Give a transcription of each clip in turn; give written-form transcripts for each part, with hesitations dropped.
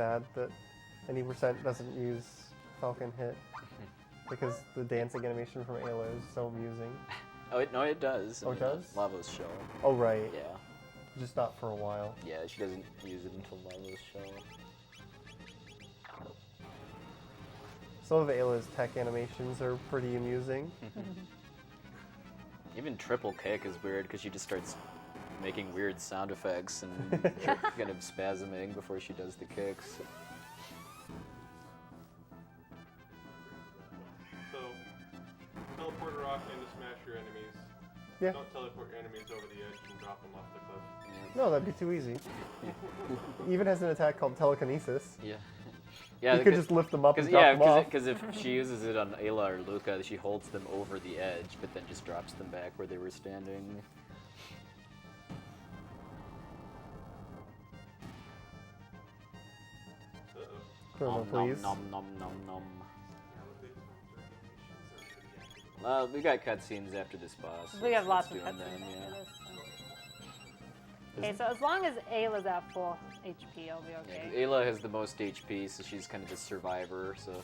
sad that any percent doesn't use Falcon Hit because the dancing animation from Ayla is so amusing. Oh, no, it does. Oh, it does? Lava's show. Oh, right. Yeah. Just not for a while. Yeah, she doesn't use it until Lava's show. Some of Ayla's tech animations are pretty amusing. Even triple kick is weird because she just starts making weird sound effects and kind of spasming before she does the kicks. So, teleport a rock in to smash your enemies. Yeah. Don't teleport your enemies over the edge and drop them off the cliff. No, that'd be too easy. He even has an attack called telekinesis. Yeah. Yeah, You could just lift them up and drop them off. Because if she uses it on Ayla or Luca, she holds them over the edge, but then just drops them back where they were standing. Chrono, please. Nom nom nom nom. We got cutscenes after this boss. We have lots of doing cutscenes them, after yeah. this. Okay, so as long as Ayla's at full HP, I'll be Yeah, 'cause okay. Ayla has the most HP, so she's kind of the survivor. So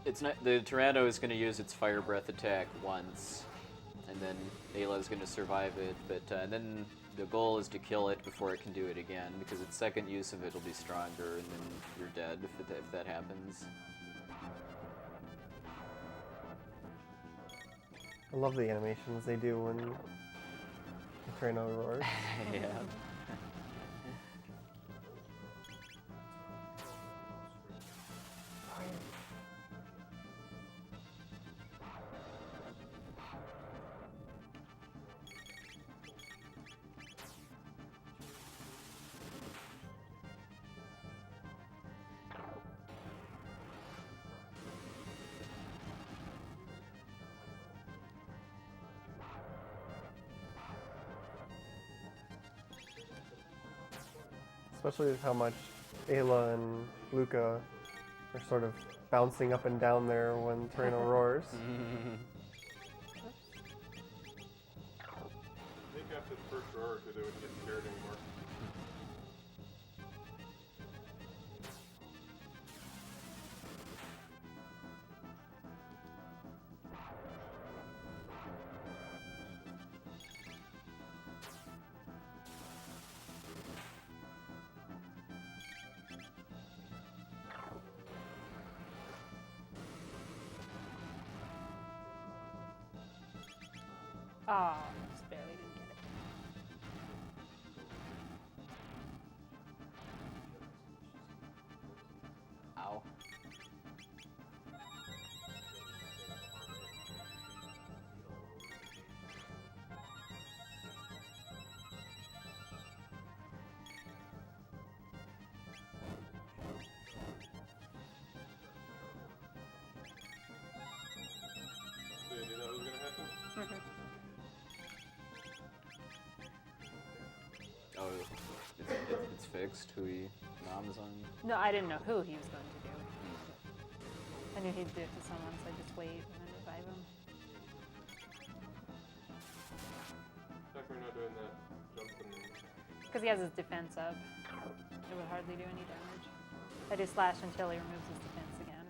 it's not the Tyranno is going to use its fire breath attack once, and then Ayla is going to survive it. But and then the goal is to kill it before it can do it again, because its second use of it will be stronger, and then you're dead if that happens. I love the animations they do when the Chrono roars. Yeah. Especially with how much Ayla and Luca are sort of bouncing up and down there when Chrono roars. I think after the first roar or two, they wouldn't get scared anymore. Oh, just barely didn't get it. Ow. So you knew that was going to happen? Oh, it's fixed. Who he noms on? No, I didn't know who he was going to do. I knew he'd do it to someone, so I just wait and then revive him. How come you're not doing that jump and... Because he has his defense up. It would hardly do any damage. I do slash until he removes his defense again.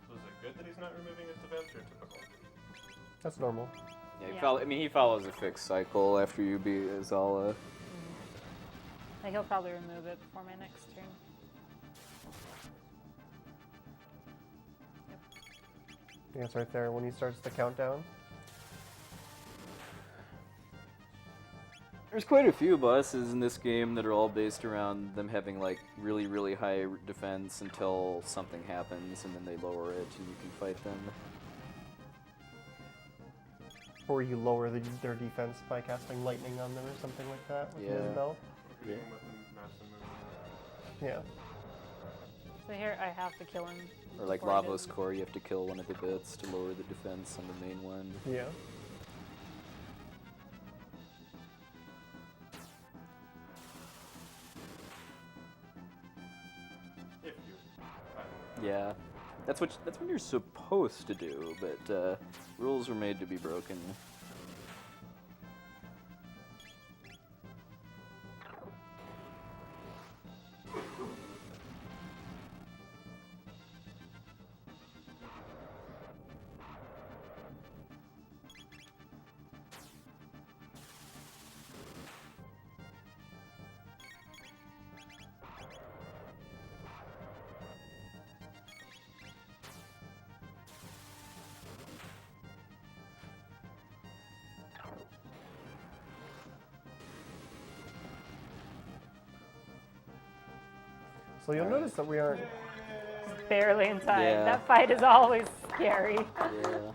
So is it good that he's not removing his defense or typical? That's normal. Yeah, Yeah. he follows a fixed cycle after you beat Azala. Like he'll probably remove it before my next turn. I think it's right there when he starts the countdown. There's quite a few bosses in this game that are all based around them having like really, really high defense until something happens and then they lower it and you can fight them. Or you lower their defense by casting lightning on them or something like that with Yeah. Isabel. Or hitting him with a massive move. Yeah. So here I have to kill him. Or like before I Lavos do- Core, you have to kill one of the bits to lower the defense on the main one. Yeah. If you... Yeah, that's what you're supposed to do, but rules were made to be broken. So you'll notice that we aren't. Barely in time. Yeah. That fight is always scary. Yeah.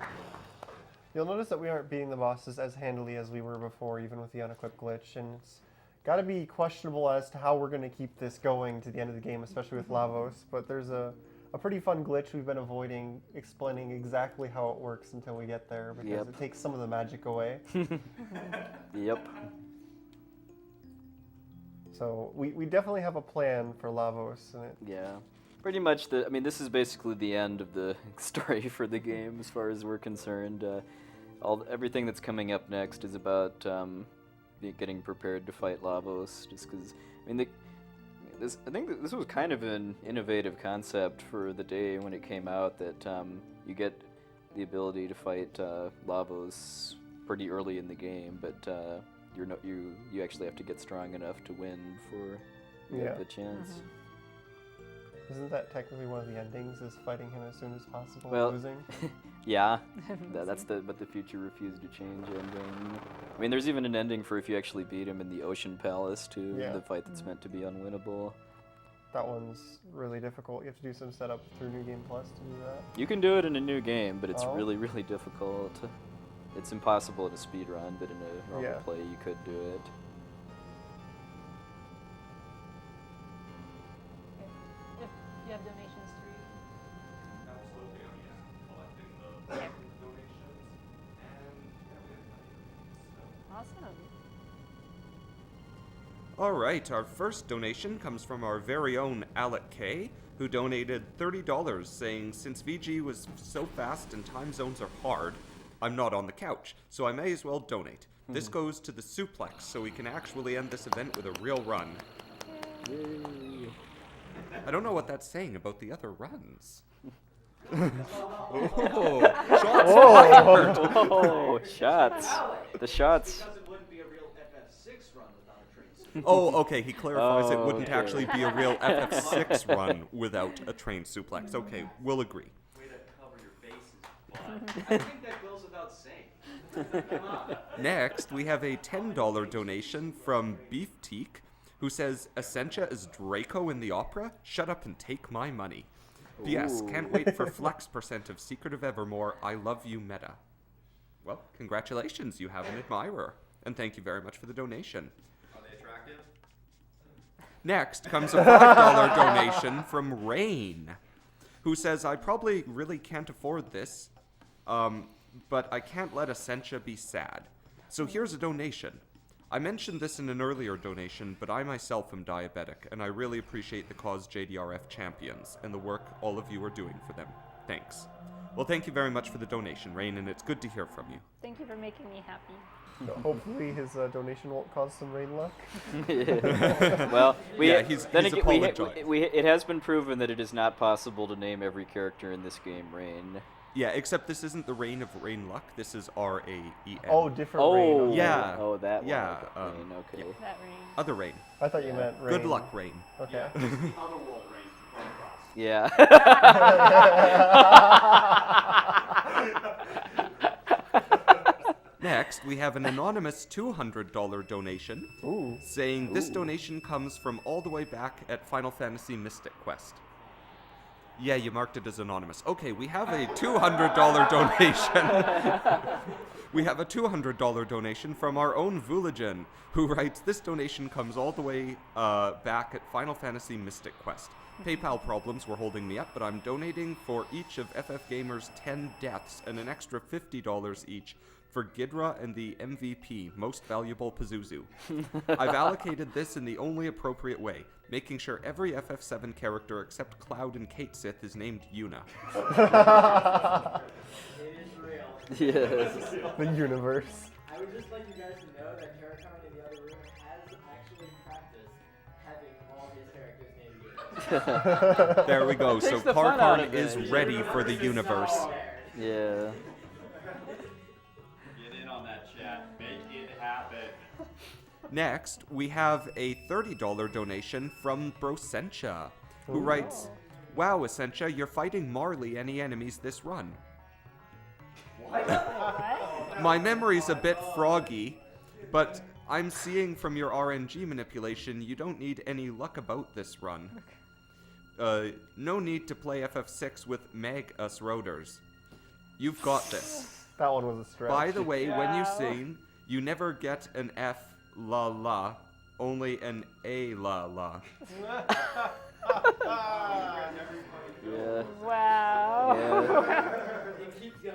You'll notice that we aren't beating the bosses as handily as we were before, even with the unequipped glitch, and it's got to be questionable as to how we're going to keep this going to the end of the game, especially with Lavos. But there's a pretty fun glitch we've been avoiding, explaining exactly how it works until we get there, because Yep. it takes some of the magic away. Yep. So we definitely have a plan for Lavos, and it. Yeah. Pretty much this is basically the end of the story for the game as far as we're concerned. Everything that's coming up next is about getting prepared to fight Lavos, just because, I think that this was kind of an innovative concept for the day when it came out, that you get the ability to fight Lavos pretty early in the game, but you actually have to get strong enough to win before you have the chance. Isn't that technically one of the endings, is fighting him as soon as possible Well, and losing? Yeah, but the future refused to change ending. There's even an ending for if you actually beat him in the Ocean Palace too, Yeah. the fight that's meant to be unwinnable. That one's really difficult. You have to do some setup through New Game Plus to do that. You can do it in a new game, but it's Oh. really, really difficult. It's impossible in a speed run, but in a normal Yeah. play you could do it. You have donations to read. Absolutely, I'm collecting the donations, and we have Awesome. All right, our first donation comes from our very own Alec K, who donated $30, saying, "Since VG was so fast and time zones are hard, I'm not on the couch, so I may as well donate. This goes to the suplex, so we can actually end this event with a real run." Yay. I don't know what that's saying about the other runs. Oh, shots fired! Oh, shots. The shots. Because it wouldn't be a real FF6 run without a train. Oh, okay, he clarifies it wouldn't okay. actually be a real FF6 run without a train suplex. Okay, we'll agree. Way to cover your bases, but I think that goes without saying. Come on. Next, we have a $10 donation from Beef Teak, who says, "Essentia is Draco in the opera? Shut up and take my money. P.S. Can't wait for Flex % of Secret of Evermore. I love you, Meta." Well, congratulations, you have an admirer. And thank you very much for the donation. Are they attractive? Next comes a $5 donation from Rain, who says, "I probably really can't afford this, but I can't let Essentia be sad. So here's a donation. I mentioned this in an earlier donation, but I myself am diabetic, and I really appreciate the cause JDRF champions and the work all of you are doing for them. Thanks." Well, thank you very much for the donation, Rain, and it's good to hear from you. Thank you for making me happy. Hopefully his donation won't cause some rain luck. Well, he's it apologized. has been proven that it is not possible to name every character in this game Rain. Yeah, except this isn't the Rain of Rain Luck. This is R-A-E-N. Oh, different Oh, rain. Okay. Yeah. Oh, that Yeah, one. Rain, okay. yeah. That ring. Other Rain. I thought you meant rain. Good luck, Rain. Okay. The other world rain from across. Yeah. Next, we have an anonymous $200 donation Ooh. saying this donation comes from all the way back at Final Fantasy Mystic Quest. Yeah, you marked it as anonymous. Okay, we have a $200 donation. We have a $200 donation from our own Vooligen, who writes, "This donation comes all the way back at Final Fantasy Mystic Quest. PayPal problems were holding me up, but I'm donating for each of FF Gamer's 10 deaths and an extra $50 each for Ghidra and the MVP, Most Valuable Pazuzu. I've allocated this in the only appropriate way, making sure every FF7 character except Cloud and Kate Sith is named Yuna." It is real. Yes. The universe. I would just like you guys to know that Karakon in the other room has actually practiced having all his characters named Yuna. There we go. So Takes the fun out of Karkarn is it. ready for the universe. Yeah. Get in on that chat. Make it happen. Next, we have a $30 donation from Brosentia, who writes, "Wow, Essentia, you're fighting Marley any enemies this run. What? My memory's a bit froggy, but I'm seeing from your RNG manipulation you don't need any luck about this run. no need to play FF6 with Meg Us Roaders. You've got this. That one was a stretch. By the way, when you sing, you never get an F la la, only an A la la. Yeah. Wow. Yeah. It keeps going.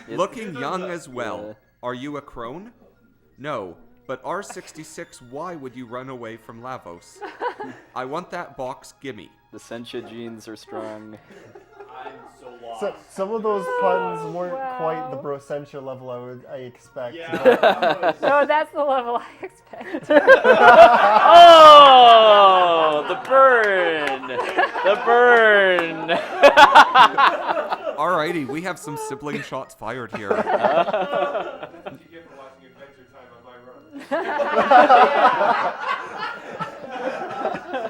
Looking young as well. Are you a crone? No, but R66, why would you run away from Lavos? I want that box, gimme. The Sentia genes are strong. I'm so lost. So, some of those puns weren't Wow. quite the Brosentia level I expect. Yeah. but- that was- No, that's the level I expect. Oh, the burn! The burn! Alrighty, we have some sibling shots fired here. That's what you get for watching Adventure Time on my run.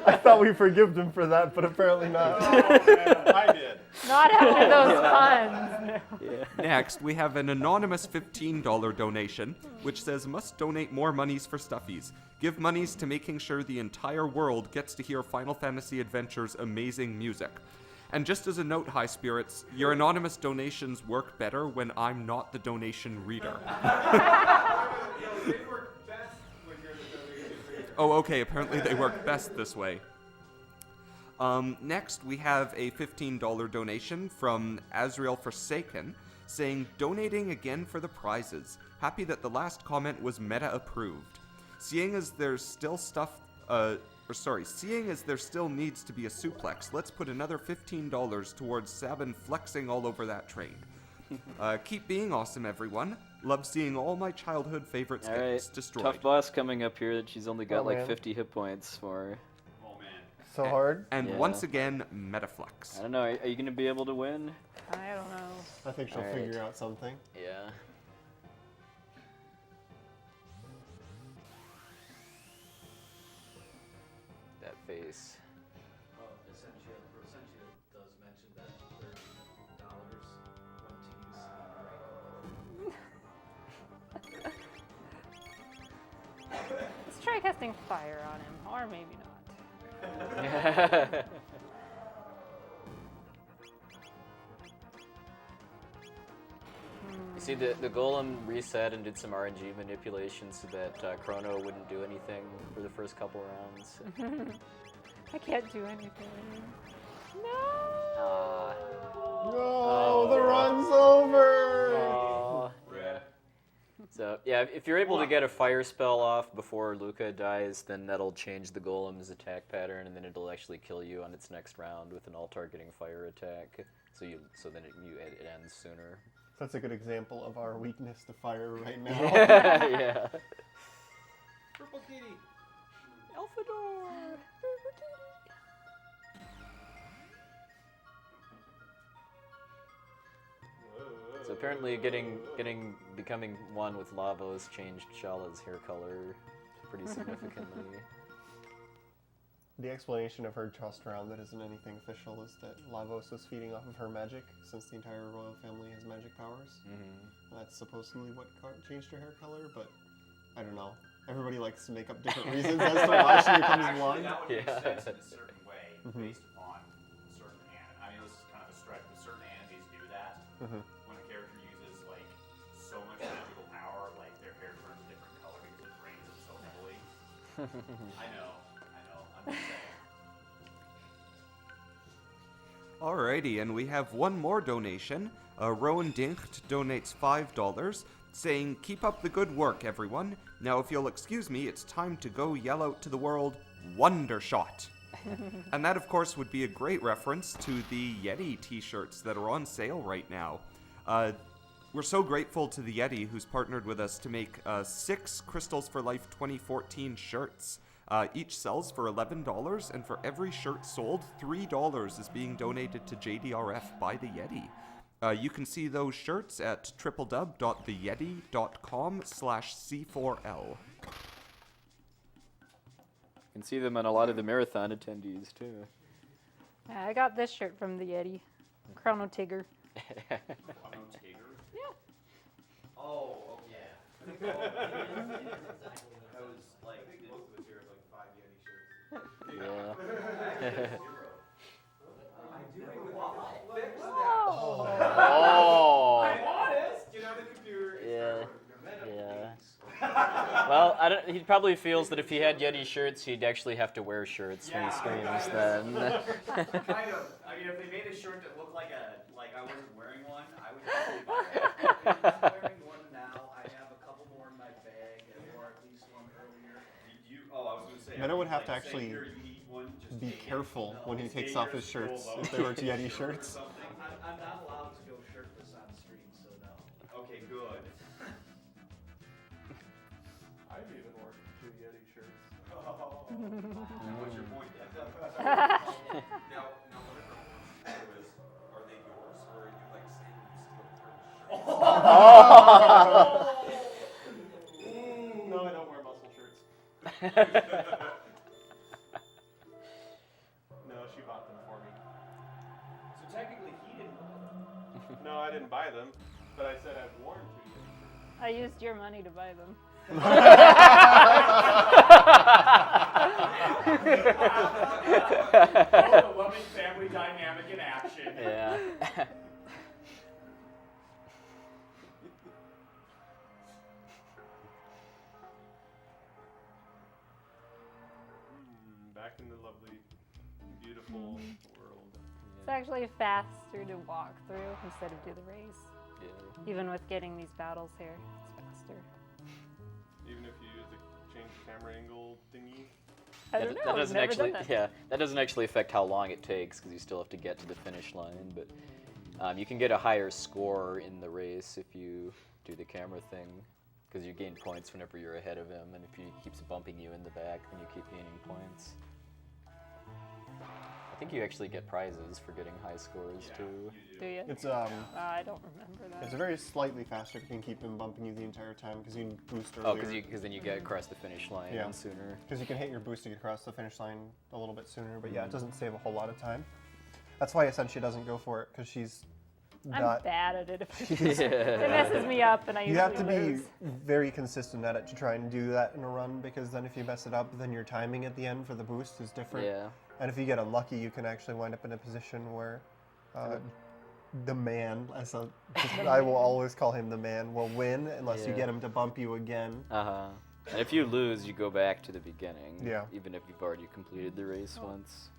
I thought we forgave him for that, but apparently not. I did. Not after those puns. No. Next, we have an anonymous $15 donation, which says must donate more monies for stuffies. Give monies to making sure the entire world gets to hear Final Fantasy Adventure's amazing music. And just as a note, High Spirits, your anonymous donations work better when I'm not the donation reader. They work best when you're the donation reader. Oh, okay, apparently they work best this way. Next, we have a $15 donation from Azrael Forsaken, saying, donating again for the prizes. Happy that the last comment was meta-approved. Seeing as there still needs to be a suplex, let's put another $15 towards Sabin flexing all over that train. Keep being awesome, everyone. Love seeing all my childhood favorites get Alright, destroyed. tough boss coming up here that she's only got Oh, like man. 50 hit points for. Oh man. So hard. And Yeah. once again, Metaflex. I don't know, are you gonna be able to win? I don't know. I think she'll Alright. figure out something. Yeah. That face. Oh, Essentia does mention that $30 went to use Let's try casting fire on him, or maybe not. You see, the golem reset and did some RNG manipulation so that Chrono wouldn't do anything for the first couple rounds. I can't do anything. No. Ah. No, the run's over! Aw, yeah. So, yeah, if you're able to get a fire spell off before Luca dies, then that'll change the golem's attack pattern, and then it'll actually kill you on its next round with an all-targeting fire attack. So then it ends sooner. That's a good example of our weakness to fire right now. Yeah. Purple kitty. Alphador! So apparently becoming one with Lavos changed Shala's hair color pretty significantly. The explanation of her trust round that isn't anything official is that Lavos was feeding off of her magic, since the entire royal family has magic powers. That's supposedly what changed her hair color, but I don't know. Everybody likes to make up different reasons as to why she becomes Actually, blonde. that would make Yeah. sense in a certain way Mhm. based upon certain anime. I mean, this is kind of a stretch, but certain animes do that. Mhm. When a character uses like so much magical power, like their hair turns a different color because it drains it so heavily. I know. I'm just saying. Alrighty, and we have one more donation. Rowan Dincht donates $5, saying, keep up the good work, everyone. Now, if you'll excuse me, it's time to go yell out to the world, Wondershot. And that, of course, would be a great reference to the Yeti t-shirts that are on sale right now. We're so grateful to the Yeti, who's partnered with us to make 6 Crystals for Life 2014 shirts. Each sells for $11, and for every shirt sold, $3 is being donated to JDRF by the Yeti. You can see those shirts at www.theyeti.com/C4L. You can see them on a lot of the marathon attendees too. Yeah, I got this shirt from the Yeti. Chrono Tigger. Chrono Tiger. Oh, yeah. Exactly. I was like, Most of us here have like 5 Yeti shirts. Yeah. he probably feels that if he had Yeti shirts, he'd actually have to wear shirts when he streams. Then. Kind of. I mean, if they made a shirt that looked like I wasn't wearing one, I would definitely buy it. I'm wearing one now. I have a couple more in my bag. I wore at least one earlier. I was going to say. Meta would have to say actually here, you need one, just be take it. careful when he takes It's off his dangerous shirts to if go they were Yeti shirts. I'm not allowed to go shirtless on stream, so no. Okay, good. I've even worn 2 Yeti shirts. What's your point? Now, whatever is, are they yours or are you like saying you steal her No, I don't wear muscle shirts. No, she bought them for me. So technically, he didn't buy them. No, I didn't buy them, but I said I've worn 2 Yeti shirts. I used your money to buy them. The loving family dynamic in action. Yeah. Back in the lovely, beautiful world. It's actually faster to walk through instead of do the race. Yeah. Even with getting these battles here, it's faster. Even if you use the change camera angle thingy. I don't know. That I've doesn't never actually, done that. yeah, that doesn't actually affect how long it takes because you still have to get to the finish line. But you can get a higher score in the race if you do the camera thing, because you gain points whenever you're ahead of him, and if he keeps bumping you in the back, then you keep gaining points. I think you actually get prizes for getting high scores too. Do you? It's I don't remember that. it's very slightly faster if you can keep him bumping you the entire time because you can boost Oh, earlier. because then you get across the finish line Yeah. sooner. Because you can hit your boost to get across the finish line a little bit sooner, but yeah, it doesn't save a whole lot of time. That's why Essentia doesn't go for it, because she's I'm not. bad at it. If She's- it messes me up, and I You usually have to be lose. very consistent at it to try and do that in a run, because then if you mess it up, then your timing at the end for the boost is different. Yeah. And if you get unlucky, you can actually wind up in a position where the man, I will always call him the man, will win unless you Yeah. get him to bump you again. And if you lose, you go back to the beginning. Yeah. Even if you've already completed the race once.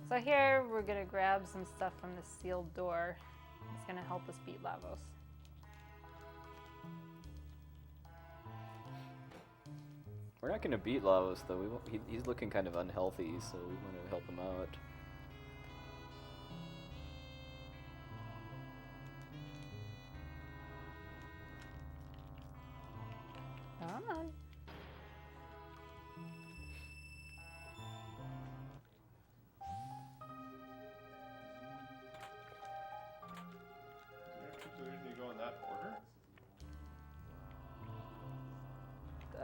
So here we're gonna grab some stuff from the sealed door. It's gonna help us beat Lavos. We're not going to beat Lavos, though. We won't, he's looking kind of unhealthy, so we want to help him out. Come on. Is there a reason you go in that order?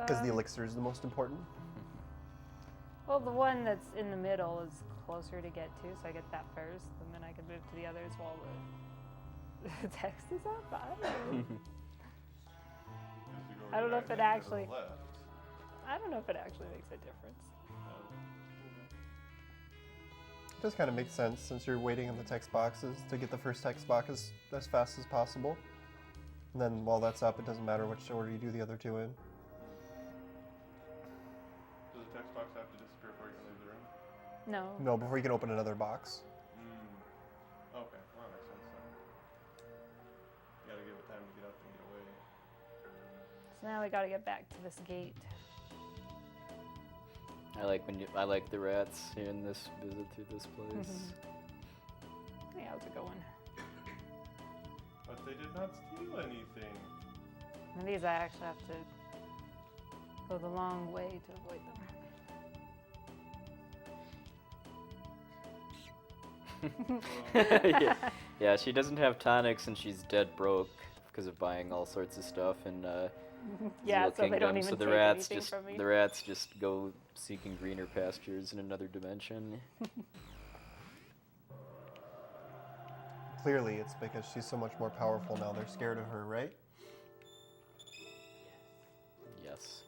Because the elixir is the most important. Well, the one that's in the middle is closer to get to, so I get that first, and then I can move to the others while the text is up. I don't know. Just to go I don't know if it right to the actually- left. I don't know if it actually makes a difference. It does kind of make sense since you're waiting on the text boxes to get the first text box as fast as possible. And then while that's up, it doesn't matter which order you do the other two in. Does the text box have to disappear before you can leave the room? No. No, before you can open another box. Okay, well, that makes sense then. You gotta give it time to get up and get away. So now we gotta get back to this gate. I like the rats here in this visit through this place. Hey, how's it going? But they did not steal anything. And these I actually have to go the long way to avoid them. Yeah, she doesn't have tonics and she's dead broke because of buying all sorts of stuff in Yeah, Zero so they don't Kingdom, even so the take rats anything just from me. the rats just go seeking greener pastures in another dimension. Clearly, it's because she's so much more powerful now. They're scared of her, right? Yes.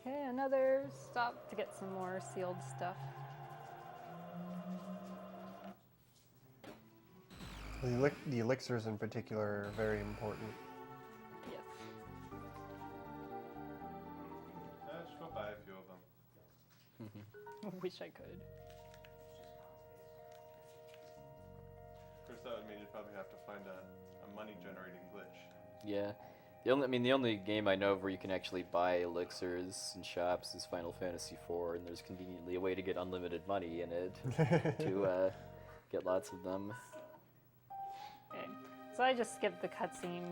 Okay, another stop to get some more sealed stuff. The elixirs in particular are very important. Wish I could. Of course, that would mean you'd probably have to find a money-generating glitch. Yeah. The only game I know of where you can actually buy elixirs in shops is Final Fantasy IV, and there's conveniently a way to get unlimited money in it to get lots of them. Okay. So I just skipped the cutscene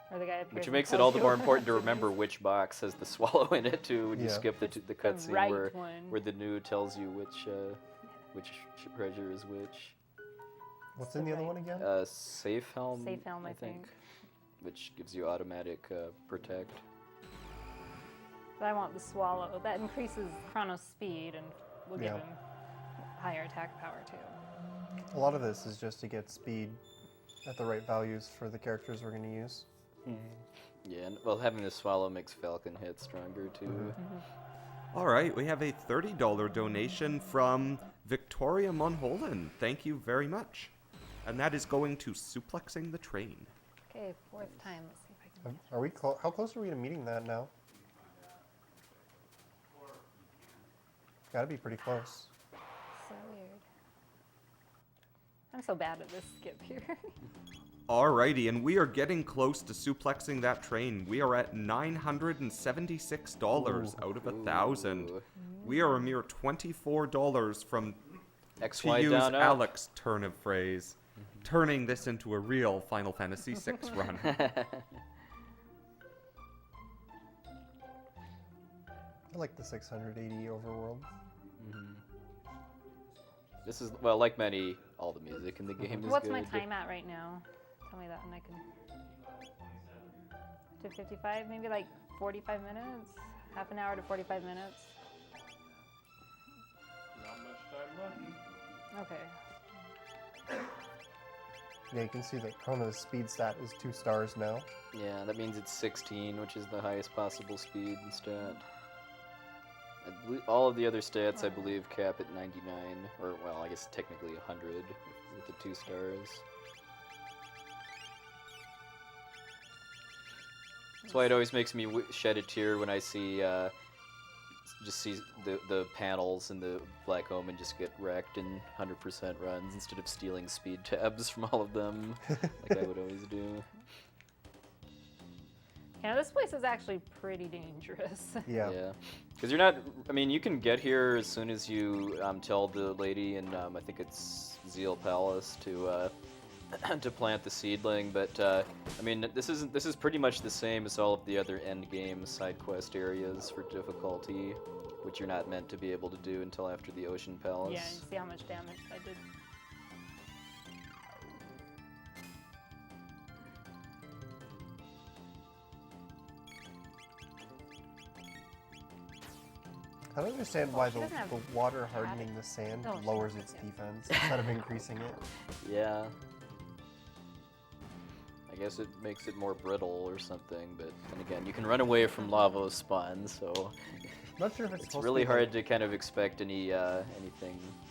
where the guy appears. Which and makes it tells all the you more what important to it remember is. which box has the swallow in it too when you Yeah. skip the cutscene right where one. the new tells you which treasure is which. What's in the other one again? Safe helm. Safe helm, I think. Which gives you automatic protect. But I want the swallow. That increases Chrono's speed and will give Yeah. him higher attack power too. A lot of this is just to get speed at the right values for the characters we're going to use. Yeah, and well, having the swallow makes Falcon hit stronger too. All right, we have a $30 donation from Victoria Monholen. Thank you very much. And that is going to Suplexing the Train. Okay, fourth time. Let's see if I can. Are we how close are we to meeting that now? Got to be pretty close. So weird. I'm so bad at this skip here. Alrighty, and we are getting close to suplexing that train. We are at $976 out of 1,000. Ooh. We are a mere $24 from, XY to use down up. Alex's turn of phrase, turning this into a real Final Fantasy VI run. I like the 680 overworld. This is, well, like all the music in the game is What's good. my time at right now? Tell me that and I can. 2:55, maybe like 45 minutes? Half an hour to 45 minutes? Not much time left. Okay. Yeah, you can see that Chrono's speed stat is 2 stars now. Yeah, that means it's 16, which is the highest possible speed and stat. All of the other stats, I believe, cap at 99, or, well, I guess technically 100 with the 2 stars. That's why it always makes me shed a tear when I see, just see the panels and the Black Omen just get wrecked in 100% runs instead of stealing speed tabs from all of them, like I would always do. Yeah, this place is actually pretty dangerous. Yeah. Yeah, because you're not. I mean, you can get here as soon as you tell the lady in I think it's Zeal Palace to to plant the seedling. But I mean, this is pretty much the same as all of the other end game side quest areas for difficulty, which you're not meant to be able to do until after the Ocean Palace. Yeah, and see how much damage I did. I don't understand why She the doesn't have water hardening the sand Oh, she lowers does, its yeah. defense instead of increasing it. Yeah. I guess it makes it more brittle or something, but then again, you can run away from lava spawns, so Not sure if it's it's supposed really to be hard to kind of expect anything. I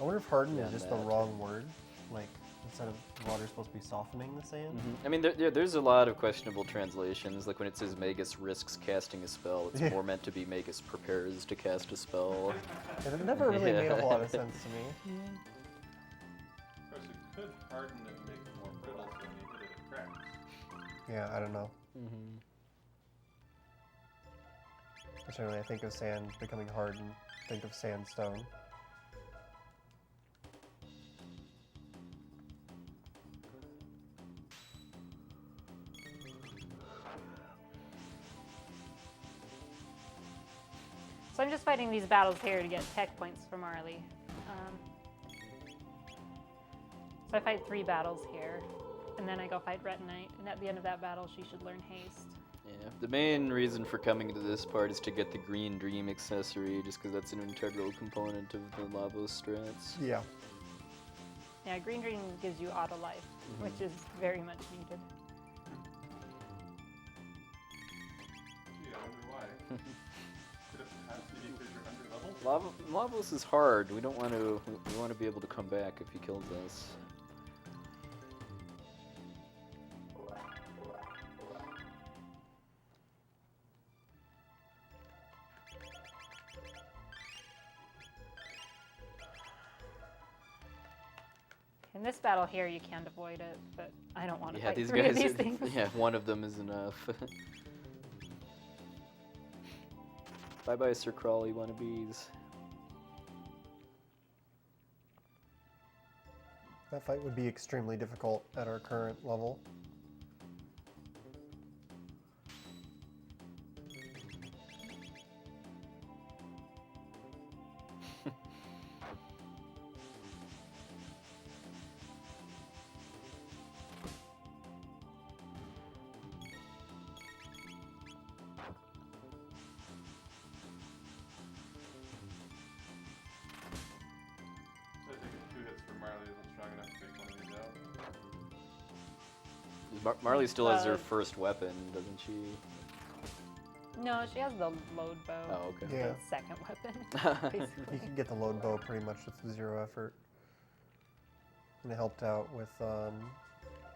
wonder if harden Yeah, is just the that. wrong word. Like, instead of water supposed to be softening the sand. I mean, there's a lot of questionable translations. Like when it says Magus risks casting a spell, it's Yeah. more meant to be Magus prepares to cast a spell. And it never really made a whole lot of Yeah. sense to me. Of course, it could harden it and make it more brittle, so when you hit it, it cracks. Yeah, I don't know. Generally, I think of sand becoming hard and think of sandstone. So I'm just fighting these battles here to get tech points for Marley. So I fight 3 battles here, and then I go fight Retinite, and at the end of that battle she should learn haste. Yeah, the main reason for coming to this part is to get the Green Dream accessory, just because that's an integral component of the Lavos strats. Yeah. Yeah, Green Dream gives you auto life, which is very much needed. Gee, I wonder why. Could it perhaps be because you're under level? Lavos is hard. We don't want to. We want to be able to come back if he kills us. In this battle here, you can't avoid it, but I don't want to Yeah, fight these three guys. of these things. Yeah, one of them is enough. Bye bye, Sir Crawley wannabes. That fight would be extremely difficult at our current level. So I think if 2 hits for Marley isn't strong enough to take one of these out. Marley still has her first weapon, doesn't she? No, she has the load bow. Oh, okay. Yeah. The second weapon. basically. You can get the load bow pretty much with 0 effort. And it helped out with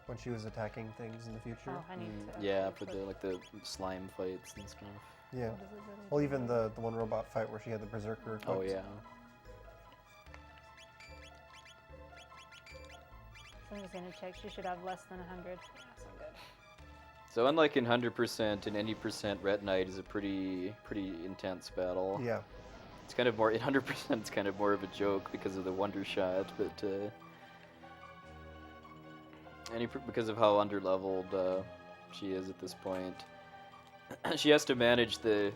when she was attacking things in the future. Oh, I need to. Yeah, actually for the slime fights and stuff. Yeah. What does it really Well, do? even the one robot fight where she had the berserker. Oh equipped. yeah. So I'm just gonna check. She should have less than 100. Yeah, so good. So unlike in 100% and any percent Retinite is a pretty intense battle. Yeah. It's kind of more, in 100% it's kind of more of a joke because of the Wonder Shot, but because of how underleveled she is at this point. She has to manage the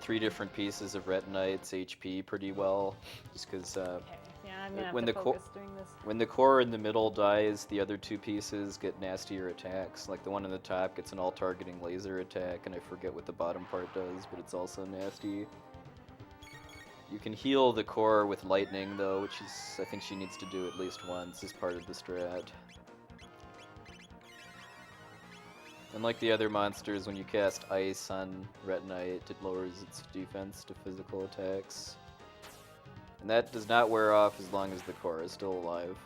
3 different pieces of Retinite's HP pretty well, just because Okay. Yeah, I'm gonna have when to the co- focus during this. when the core in the middle dies, the other 2 pieces get nastier attacks. Like the one on the top gets an all-targeting laser attack, and I forget what the bottom part does, but it's also nasty. You can heal the core with lightning, though, which is I think she needs to do at least once as part of the strat. Unlike the other monsters, when you cast ice on Retinite, it lowers its defense to physical attacks. And that does not wear off as long as the core is still alive.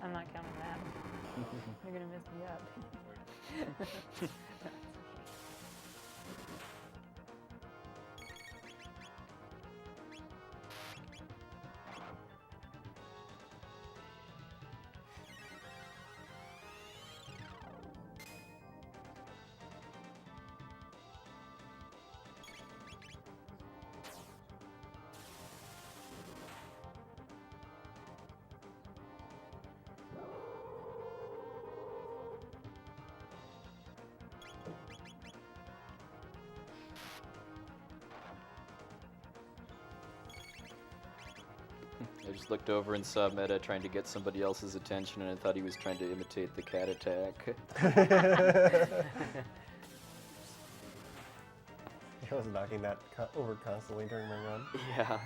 I'm not counting that. You're gonna mess me up. That's okay. I just looked over and saw Meta trying to get somebody else's attention, and I thought he was trying to imitate the cat attack. I was knocking that over constantly during my run. Yeah.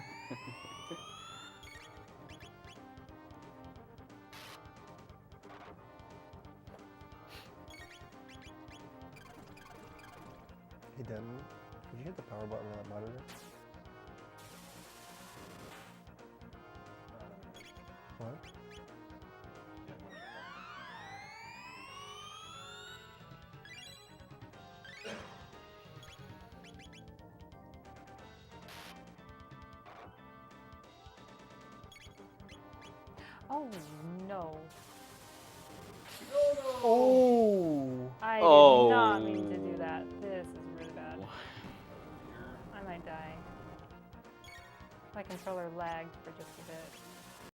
Hey, Den, did you hit the power button on that monitor? What? Oh no. Oh! I Oh. did not mean to do that. This is really bad. I might die. My controller lagged for just a bit.